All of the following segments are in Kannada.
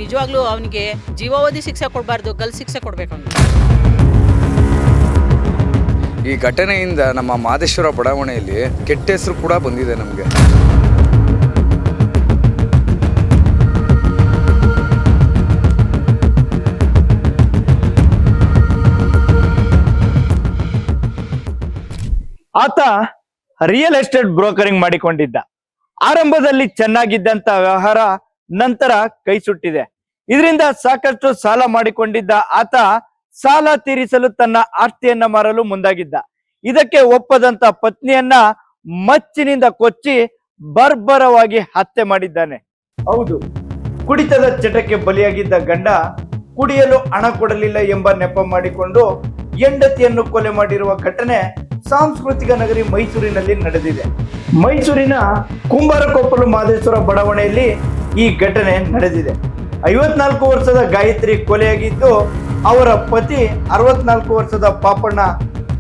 ನಿಜವಾಗ್ಲೂ ಅವನಿಗೆ ಜೀವಾವಧಿ ಶಿಕ್ಷೆ ಕೊಡಬಾರ್ದು, ಗಲ್ ಶಿಕ್ಷೆ ಕೊಡಬೇಕು ಅವನಿಗೆ. ಈ ಘಟನೆಯಿಂದ ನಮ್ಮ ಮಾದೇಶ್ವರ ಬಡಾವಣೆಯಲ್ಲಿ ಕೆಟ್ಟ ಹೆಸರು ಕೂಡ ಬಂದಿದೆ ನಮಗೆ. ಆತ ರಿಯಲ್ ಎಸ್ಟೇಟ್ ಬ್ರೋಕರಿಂಗ್ ಮಾಡಿಕೊಂಡಿದ್ದ. ಆರಂಭದಲ್ಲಿ ಚೆನ್ನಾಗಿದ್ದಂತ ವ್ಯವಹಾರ ನಂತರ ಕೈ ಸುಟ್ಟಿದೆ. ಇದರಿಂದ ಸಾಕಷ್ಟು ಸಾಲ ಮಾಡಿಕೊಂಡಿದ್ದ ಆತ ಸಾಲ ತೀರಿಸಲು ತನ್ನ ಆಸ್ತಿಯನ್ನ ಮಾರಲು ಮುಂದಾಗಿದ್ದ. ಇದಕ್ಕೆ ಒಪ್ಪದಂತ ಪತ್ನಿಯನ್ನ ಮಚ್ಚಿನಿಂದ ಕೊಚ್ಚಿ ಬರ್ಬರವಾಗಿ ಹತ್ಯೆ ಮಾಡಿದ್ದಾನೆ. ಹೌದು, ಕುಡಿತದ ಚಟಕ್ಕೆ ಬಲಿಯಾಗಿದ್ದ ಗಂಡ ಕುಡಿಯಲು ಹಣ ಕೊಡಲಿಲ್ಲ ಎಂಬ ನೆಪ ಮಾಡಿಕೊಂಡು ಹೆಂಡತಿಯನ್ನು ಕೊಲೆ ಮಾಡಿರುವ ಘಟನೆ ಸಾಂಸ್ಕೃತಿಕ ನಗರಿ ಮೈಸೂರಿನಲ್ಲಿ ನಡೆದಿದೆ. ಮೈಸೂರಿನ ಕುಂಬಾರಕೊಪ್ಪಲು ಮಾದೇಶ್ವರ ಬಡಾವಣೆಯಲ್ಲಿ ಈ ಘಟನೆ ನಡೆದಿದೆ. 54 ವರ್ಷದ ಗಾಯತ್ರಿ ಕೊಲೆಯಾಗಿದ್ದು, ಅವರ ಪತಿ 64 ವರ್ಷದ ಪಾಪಣ್ಣ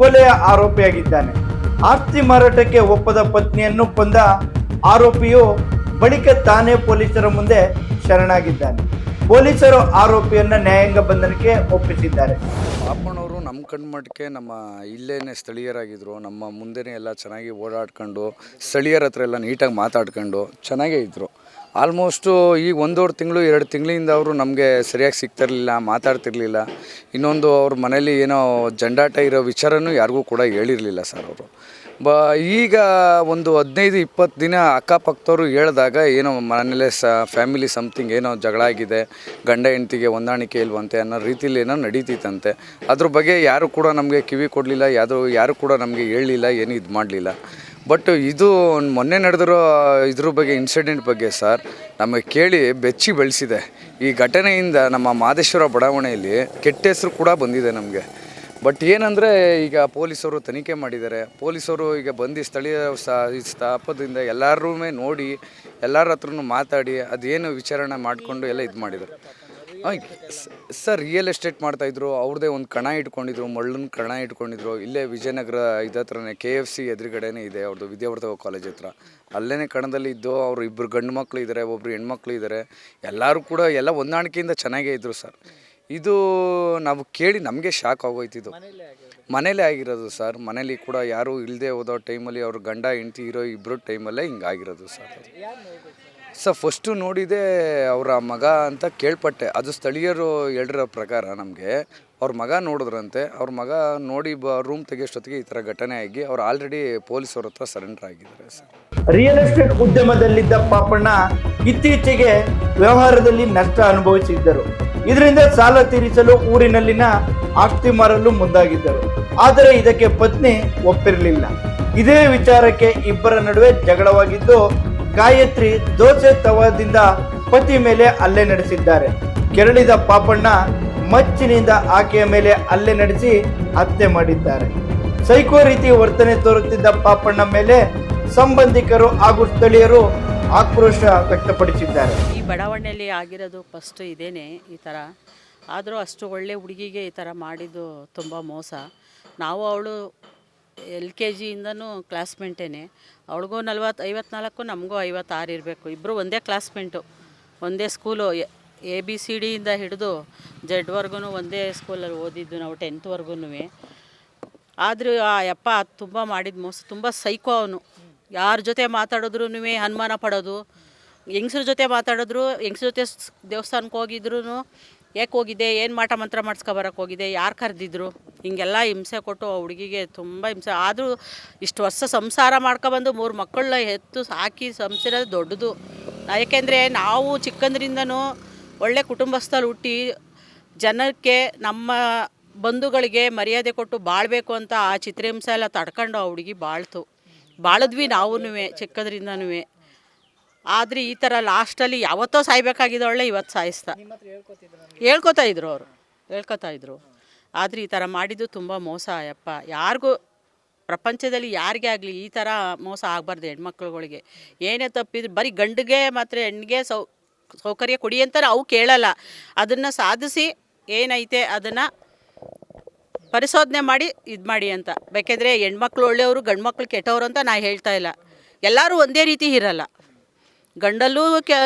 ಕೊಲೆಯ ಆರೋಪಿಯಾಗಿದ್ದಾನೆ. ಆಸ್ತಿ ಮಾರಾಟಕ್ಕೆ ಒಪ್ಪದ ಪತ್ನಿಯನ್ನು ಕೊಂದ ಆರೋಪಿಯು ಬಳಿಕ ತಾನೇ ಪೊಲೀಸರ ಮುಂದೆ ಶರಣಾಗಿದ್ದಾನೆ. ಪೊಲೀಸರು ಆರೋಪಿಯನ್ನ ನ್ಯಾಯಾಂಗ ಬಂಧನಕ್ಕೆ ಒಪ್ಪಿಸಿದ್ದಾರೆ. ಪಾಪಣ್ಣವರು ನಮ್ಮ ಕಣ್ಮಟ್ಟಕ್ಕೆ ನಮ್ಮ ಇಲ್ಲೇನೆ ಸ್ಥಳೀಯರಾಗಿದ್ದರು. ನಮ್ಮ ಮುಂದೆನೇ ಎಲ್ಲ ಚೆನ್ನಾಗಿ ಓಡಾಡ್ಕೊಂಡು ಸ್ಥಳೀಯರ ಹತ್ರ ಎಲ್ಲ ನೀಟಾಗಿ ಮಾತಾಡ್ಕೊಂಡು ಚೆನ್ನಾಗೇ ಇದ್ದರು. ಆಲ್ಮೋಸ್ಟು ಈಗ 1.5 ತಿಂಗಳು 2 ತಿಂಗಳಿಂದ ಅವರು ನಮಗೆ ಸರಿಯಾಗಿ ಸಿಗ್ತಿರ್ಲಿಲ್ಲ, ಮಾತಾಡ್ತಿರ್ಲಿಲ್ಲ. ಇನ್ನೊಂದು ಅವ್ರ ಮನೇಲಿ ಏನೋ ಜಂಡಾಟ ಇರೋ ವಿಚಾರನೂ ಯಾರಿಗೂ ಕೂಡ ಹೇಳಿರಲಿಲ್ಲ ಸರ್ ಅವರು. ಈಗ ಒಂದು 15-20 ದಿನ ಅಕ್ಕಪಕ್ಕದವರು ಹೇಳಿದಾಗ ಏನೋ ಮನೇಲೆ ಫ್ಯಾಮಿಲಿ ಸಮಥಿಂಗ್ ಏನೋ ಜಗಳ ಆಗಿದೆ, ಗಂಡ ಹೆಂಡತಿಗೆ ಹೊಂದಾಣಿಕೆ ಇಲ್ವಂತೆ ಅನ್ನೋ ರೀತಿಲಿ ಏನೋ ನಡೀತಿತ್ತಂತೆ. ಅದ್ರ ಬಗ್ಗೆ ಯಾರು ಕೂಡ ನಮಗೆ ಕಿವಿ ಕೊಡಲಿಲ್ಲ, ಯಾರು ಕೂಡ ನಮಗೆ ಹೇಳಲಿಲ್ಲ, ಏನು ಇದು ಮಾಡಲಿಲ್ಲ. ಬಟ್ ಇದು ಮೊನ್ನೆ ನಡೆದಿರೋ ಇದ್ರ ಬಗ್ಗೆ ಇನ್ಸಿಡೆಂಟ್ ಬಗ್ಗೆ ಸರ್ ನಮಗೆ ಕೇಳಿ ಬೆಚ್ಚಿ ಬೆಳೆಸಿದೆ. ಈ ಘಟನೆಯಿಂದ ನಮ್ಮ ಮಾದೇಶ್ವರ ಬಡಾವಣೆಯಲ್ಲಿ ಕೆಟ್ಟ ಹೆಸರು ಕೂಡ ಬಂದಿದೆ ನಮಗೆ. ಬಟ್ ಏನಂದರೆ ಈಗ ಪೊಲೀಸರು ತನಿಖೆ ಮಾಡಿದ್ದಾರೆ. ಪೊಲೀಸರು ಈಗ ಬಂದು ಸ್ಥಳೀಯ ಸ್ಥಾಪದಿಂದ ಎಲ್ಲರೂ ನೋಡಿ ಎಲ್ಲರ ಹತ್ರನೂ ಮಾತಾಡಿ ಅದೇನು ವಿಚಾರಣೆ ಮಾಡಿಕೊಂಡು ಎಲ್ಲ ಇದು ಮಾಡಿದ್ದಾರೆ. ಸರ್ ರಿಯಲ್ ಎಸ್ಟೇಟ್ ಮಾಡ್ತಾಯಿದ್ರು. ಅವ್ರದ್ದೇ ಒಂದು ಕಣ ಇಟ್ಕೊಂಡಿದ್ರು, ಮಳ್ಳನ ಕಣ ಇಟ್ಕೊಂಡಿದ್ರು. ಇಲ್ಲೇ ವಿಜಯನಗರ ಇದತ್ರನೇ KFC ಎದುರುಗಡೆನೇ ಇದೆ ಅವ್ರದ್ದು, ವಿದ್ಯಾವರ್ಧಕ ಕಾಲೇಜ್ ಹತ್ರ. ಅಲ್ಲೇ ಕಣದಲ್ಲಿ ಇದ್ದು ಅವರು 2 ಗಂಡು ಮಕ್ಕಳು ಇದ್ದಾರೆ, ಒಬ್ಬರು ಹೆಣ್ಮಕ್ಳು ಇದ್ದಾರೆ. ಎಲ್ಲರೂ ಕೂಡ ಎಲ್ಲ ಹೊಂದಾಣಿಕೆಯಿಂದ ಚೆನ್ನಾಗೇ ಇದ್ದರು ಸರ್. ಇದು ನಾವು ಕೇಳಿ ನಮಗೆ ಶಾಕ್ ಆಗೋಯ್ತು. ಇದು ಮನೇಲೇ ಆಗಿರೋದು ಸರ್. ಮನೇಲಿ ಕೂಡ ಯಾರೂ ಇಲ್ಲದೆ ಹೋದೋ ಟೈಮಲ್ಲಿ ಅವ್ರ ಗಂಡ ಹೆಂಡತಿ ಇರೋ 2 ಟೈಮಲ್ಲೇ ಹಿಂಗಾಗಿರೋದು ಸರ್. ಫಸ್ಟು ನೋಡಿದೆ ಅವರ ಮಗ ಅಂತ ಕೇಳ್ಪಟ್ಟೆ. ಅದು ಸ್ಥಳೀಯರು ಹೇಳಿರೋ ಪ್ರಕಾರ ನಮಗೆ ಅವ್ರ ಮಗ ನೋಡಿದ್ರಂತೆ. ಅವ್ರ ಮಗ ನೋಡಿ ರೂಮ್ ತೆಗೆಯೋಷ್ಟೊತ್ತಿಗೆ ಈ ಥರ ಘಟನೆ ಆಗಿ ಅವ್ರು ಆಲ್ರೆಡಿ ಪೊಲೀಸವ್ರ ಹತ್ರ ಸರೆಂಡರ್ ಆಗಿದ್ದಾರೆ ಸರ್. ರಿಯಲ್ ಎಸ್ಟೇಟ್ ಉದ್ಯಮದಲ್ಲಿದ್ದ ಪಾಪಣ್ಣ ಇತ್ತೀಚೆಗೆ ವ್ಯವಹಾರದಲ್ಲಿ ನಷ್ಟ ಅನುಭವಿಸಿದ್ದರು. ಇದರಿಂದ ಸಾಲ ತೀರಿಸಲು ಊರಿನಲ್ಲಿನ ಆಸ್ತಿ ಮಾರಲು ಮುಂದಾಗಿದ್ದರು. ಆದರೆ ಇದಕ್ಕೆ ಪತ್ನಿ ಒಪ್ಪಿರಲಿಲ್ಲ. ಇದೇ ವಿಚಾರಕ್ಕೆ ಇಬ್ಬರ ನಡುವೆ ಜಗಳವಾಗಿದ್ದು, ಗಾಯತ್ರಿ ದೋಸೆ ತವಾದಿಂದ ಪತಿ ಮೇಲೆ ಹಲ್ಲೆ ನಡೆಸಿದ್ದಾರೆ. ಕೆರಳಿದ ಪಾಪಣ್ಣ ಮಚ್ಚಿನಿಂದ ಆಕೆಯ ಮೇಲೆ ಹಲ್ಲೆ ನಡೆಸಿ ಹತ್ಯೆ ಮಾಡಿದ್ದಾರೆ. ಸೈಕೋ ರೀತಿ ವರ್ತನೆ ತೋರುತ್ತಿದ್ದ ಪಾಪಣ್ಣ ಮೇಲೆ ಸಂಬಂಧಿಕರು ಹಾಗೂ ಸ್ಥಳೀಯರು ಆಕ್ರೋಶ ವ್ಯಕ್ತಪಡಿಸಿದ್ದಾರೆ. ಈ ಬಡಾವಣೆಯಲ್ಲಿ ಆಗಿರೋದು ಫಸ್ಟ್ ಇದೇನೆ ಈ ಥರ. ಆದರೂ ಅಷ್ಟು ಒಳ್ಳೆ ಹುಡುಗಿಗೆ ಈ ಥರ ಮಾಡಿದ್ದು ತುಂಬ ಮೋಸ. ನಾವು ಅವಳು LKGಯಿಂದನೂ ಕ್ಲಾಸ್ಮೇಟೇನೆ. ಅವಳಿಗೂ 54 ನಮಗೂ 56 ಇರಬೇಕು. ಇಬ್ಬರು ಒಂದೇ ಕ್ಲಾಸ್ಮೇಟು, ಒಂದೇ ಸ್ಕೂಲು. ABCD ಇಂದ ಹಿಡಿದು Z ಒಂದೇ ಸ್ಕೂಲಲ್ಲಿ ಓದಿದ್ದು ನಾವು 10th ಆದರೂ ಆ ಯಪ್ಪ ತುಂಬ ಮಾಡಿದ ಮೋಸ. ತುಂಬ ಸೈಕೋ ಅವನು. ಯಾರ ಜೊತೆ ಮಾತಾಡಿದ್ರೂ ಅನುಮಾನ ಪಡೋದು. ಹೆಂಗಸ್ರ ಜೊತೆ ಮಾತಾಡಿದ್ರು, ಹೆಂಗಸ್ರ ಜೊತೆ ದೇವಸ್ಥಾನಕ್ಕೆ ಹೋಗಿದ್ರು ಯಾಕೆ ಹೋಗಿದ್ದೆ, ಏನು ಮಾಟ ಮಂತ್ರ ಮಾಡಿಸ್ಕೊಬರಕ್ಕೆ ಹೋಗಿದ್ದೆ, ಯಾರು ಕರೆದಿದ್ರು, ಹಿಂಗೆಲ್ಲ ಹಿಂಸೆ ಕೊಟ್ಟು ಆ ಹುಡುಗಿಗೆ ತುಂಬ ಹಿಂಸೆ. ಆದರೂ ಇಷ್ಟು ವರ್ಷ ಸಂಸಾರ ಮಾಡ್ಕೊಬಂದು 3 ಮಕ್ಕಳನ್ನ ಹೆತ್ತು ಸಾಕಿ ಸಂಸಿರೋದು ದೊಡ್ಡದು. ಯಾಕೆಂದರೆ ನಾವು ಚಿಕ್ಕಂದ್ರಿಂದನೂ ಒಳ್ಳೆ ಕುಟುಂಬಸ್ಥಲ್ಲಿ ಹುಟ್ಟಿ ಜನಕ್ಕೆ ನಮ್ಮ ಬಂಧುಗಳಿಗೆ ಮರ್ಯಾದೆ ಕೊಟ್ಟು ಬಾಳಬೇಕು ಅಂತ ಆ ಚಿತ್ರಹಿಂಸೆ ಎಲ್ಲ ತಡ್ಕೊಂಡು ಆ ಹುಡುಗಿ ಬಾಳಿದ್ವಿ ನಾವು ಚಿಕ್ಕದ್ರಿಂದನೂ. ಆದರೆ ಈ ಥರ ಲಾಸ್ಟಲ್ಲಿ ಯಾವತ್ತೋ ಸಾಯ್ಬೇಕಾಗಿದ್ದವಳೆ ಇವತ್ತು ಹೇಳ್ಕೊತಾ ಇದ್ರು. ಆದರೆ ಈ ಥರ ಮಾಡಿದ್ದು ತುಂಬ ಮೋಸ ಯಪ್ಪ. ಯಾರಿಗೂ ಪ್ರಪಂಚದಲ್ಲಿ ಯಾರಿಗೇ ಆಗಲಿ ಈ ಥರ ಮೋಸ ಆಗಬಾರ್ದು. ಹೆಣ್ಮಕ್ಳುಗಳಿಗೆ ಏನೇ ತಪ್ಪಿದ್ರು ಬರೀ ಗಂಡಿಗೆ ಮಾತ್ರ ಹೆಣ್ಣಿಗೆ ಸೌಕರ್ಯ ಕೊಡಿ ಅಂತ ಅವು ಕೇಳಲ್ಲ. ಅದನ್ನು ಸಾಧಿಸಿ ಏನೈತೆ ಅದನ್ನು ಪರಿಶೋಧನೆ ಮಾಡಿ ಇದು ಮಾಡಿ ಅಂತ. ಬೇಕೆಂದರೆ ಹೆಣ್ಮಕ್ಳು ಒಳ್ಳೆಯವರು, ಗಂಡು ಮಕ್ಳು ಕೆಟ್ಟವರು ಅಂತ ನಾ ಹೇಳ್ತಾ ಇಲ್ಲ. ಎಲ್ಲರೂ ಒಂದೇ ರೀತಿ ಇರಲ್ಲ. ಗಂಡಲ್ಲೂ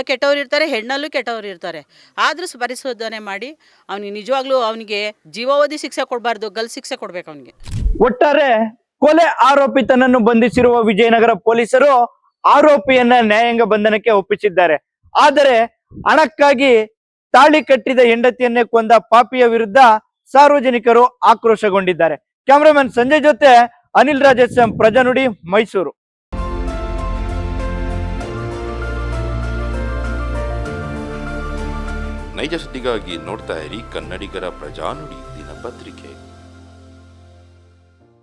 ಕೆಟ್ಟವ್ರು ಇರ್ತಾರೆ, ಹೆಣ್ಣಲ್ಲೂ ಕೆಟ್ಟವ್ರು ಇರ್ತಾರೆ. ಆದರೂ ಪರಿಶೋಧನೆ ಮಾಡಿ ಅವನಿಗೆ ನಿಜವಾಗ್ಲೂ ಅವನಿಗೆ ಜೀವಾವಧಿ ಶಿಕ್ಷೆ ಕೊಡಬಾರ್ದು, ಗಲ್ ಶಿಕ್ಷೆ ಕೊಡ್ಬೇಕು ಅವನಿಗೆ. ಒಟ್ಟಾರೆ ಕೊಲೆ ಆರೋಪಿತನನ್ನು ಬಂಧಿಸಿರುವ ವಿಜಯನಗರ ಪೊಲೀಸರು ಆರೋಪಿಯನ್ನ ನ್ಯಾಯಾಂಗ ಬಂಧನಕ್ಕೆ ಒಪ್ಪಿಸಿದ್ದಾರೆ. ಆದರೆ ಹಣಕ್ಕಾಗಿ ತಾಳಿ ಕಟ್ಟಿದ ಹೆಂಡತಿಯನ್ನೇ ಕೊಂದ ಪಾಪಿಯ ವಿರುದ್ಧ ಸಾರ್ವಜನಿಕರು ಆಕ್ರೋಶಗೊಂಡಿದ್ದಾರೆ. ಕ್ಯಾಮರಾಮನ್ ಸಂಜಯ್ ಜೊತೆ ಅನಿಲ್ ರಾಜೇಶ್, ಪ್ರಜಾನುಡಿ, ಮೈಸೂರು. ನೈಜ ಸುದ್ದಿಗಾಗಿ ನೋಡ್ತಾ ಇರಿ ಕನ್ನಡಿಗರ ಪ್ರಜಾನುಡಿ ದಿನಪತ್ರಿಕೆ.